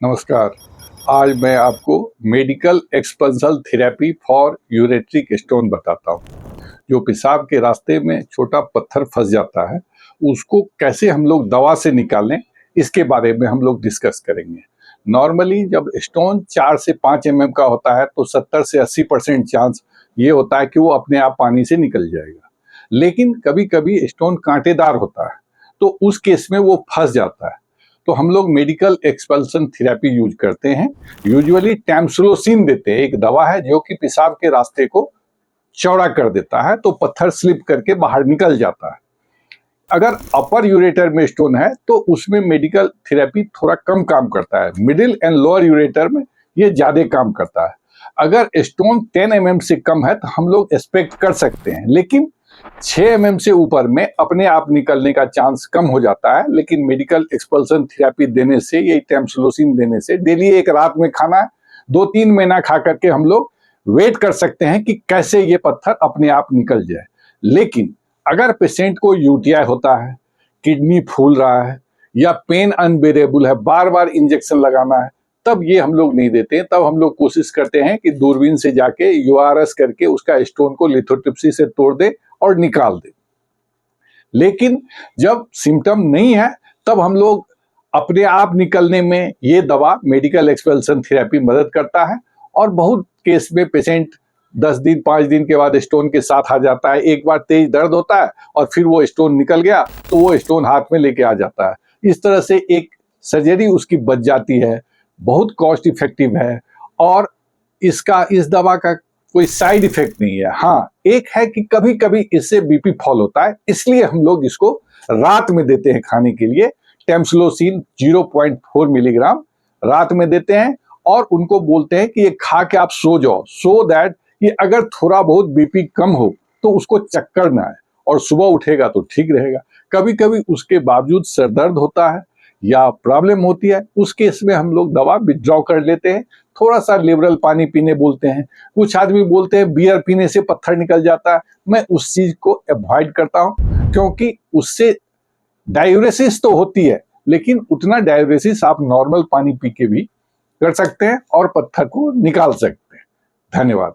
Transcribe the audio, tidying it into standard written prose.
नमस्कार। आज मैं आपको medical expulsive therapy for ureteric stone बताता हूँ। जो पेशाब के रास्ते में छोटा पत्थर फंस जाता है, उसको कैसे हम लोग दवा से निकालें, इसके बारे में हम लोग डिस्कस करेंगे। नॉर्मली जब स्टोन 4 से 5 का होता है तो 70 से 80% चांस ये होता है कि वो अपने आप पानी से निकल जाएगा। लेकिन कभी कभी स्टोन कांटेदार होता है, तो उस केस में वो फंस जाता है। तो हम लोग मेडिकल एक्सपल्सन थेरेपी यूज करते हैं। यूजुअली टैम्सुलोसिन देते हैं, एक दवा है जो कि पेशाब के रास्ते को चौड़ा कर देता है, तो पत्थर स्लिप करके बाहर निकल जाता है। अगर अपर यूरेटर में स्टोन है तो उसमें मेडिकल थेरेपी थोड़ा कम काम करता है। मिडिल एंड लोअर यूरेटर में ये ज्यादा काम करता है। अगर स्टोन 10 से कम है तो हम लोग एक्सपेक्ट कर सकते हैं, लेकिन 6 से ऊपर में अपने आप निकलने का चांस कम हो जाता है। लेकिन मेडिकल एक्सपल्सन थेरेपी देने से, ये टैम्सुलोसिन देने से, डेली एक रात में खाना, 2-3 महीना खा करके हम लोग वेट कर सकते हैं कि कैसे ये पत्थर अपने आप निकल जाए। लेकिन अगर पेशेंट को यूटीआई होता है, किडनी फूल रहा है या पेन अनबेरेबल है, बार बार इंजेक्शन लगाना है, तब ये हम लोग नहीं देते हैं। तब हम लोग कोशिश करते हैं कि दूरबीन से जाके यूआरएस करके उसका स्टोन को लिथोट्रिप्सी से तोड़ दे और निकाल दे। लेकिन जब सिम्टम नहीं है तब हम लोग अपने आप निकलने में ये दवा मेडिकल एक्सपल्सन थेरेपी मदद करता है। और बहुत केस में पेशेंट 10 दिन 5 दिन के बाद स्टोन के साथ आ जाता है। एक बार तेज दर्द होता है और फिर वो स्टोन निकल गया तो वो स्टोन हाथ में लेके आ जाता है। इस तरह से एक सर्जरी उसकी बच जाती है, बहुत कॉस्ट इफेक्टिव है। और इस दवा का कोई साइड इफेक्ट नहीं है। हाँ, एक है कि कभी कभी इससे बीपी फॉल होता है, इसलिए हम लोग इसको रात में देते हैं खाने के लिए। टैम्सुलोसिन 0.4 मिलीग्राम रात में देते हैं और उनको बोलते हैं कि ये खा के आप सो जाओ, सो दैट कि अगर थोड़ा बहुत बीपी कम हो तो उसको चक्कर ना आए और सुबह उठेगा तो ठीक रहेगा। कभी कभी उसके बावजूद सर दर्द होता है या प्रॉब्लम होती है, उस केस में हम लोग दवा विथड्रॉ कर लेते हैं। थोड़ा सा लिबरल पानी पीने बोलते हैं। कुछ आदमी बोलते हैं बियर पीने से पत्थर निकल जाता है। मैं उस चीज को अवॉइड करता हूं, क्योंकि उससे डायूरेसिस तो होती है, लेकिन उतना डायूरेसिस आप नॉर्मल पानी पी के भी कर सकते हैं और पत्थर को निकाल सकते हैं। धन्यवाद।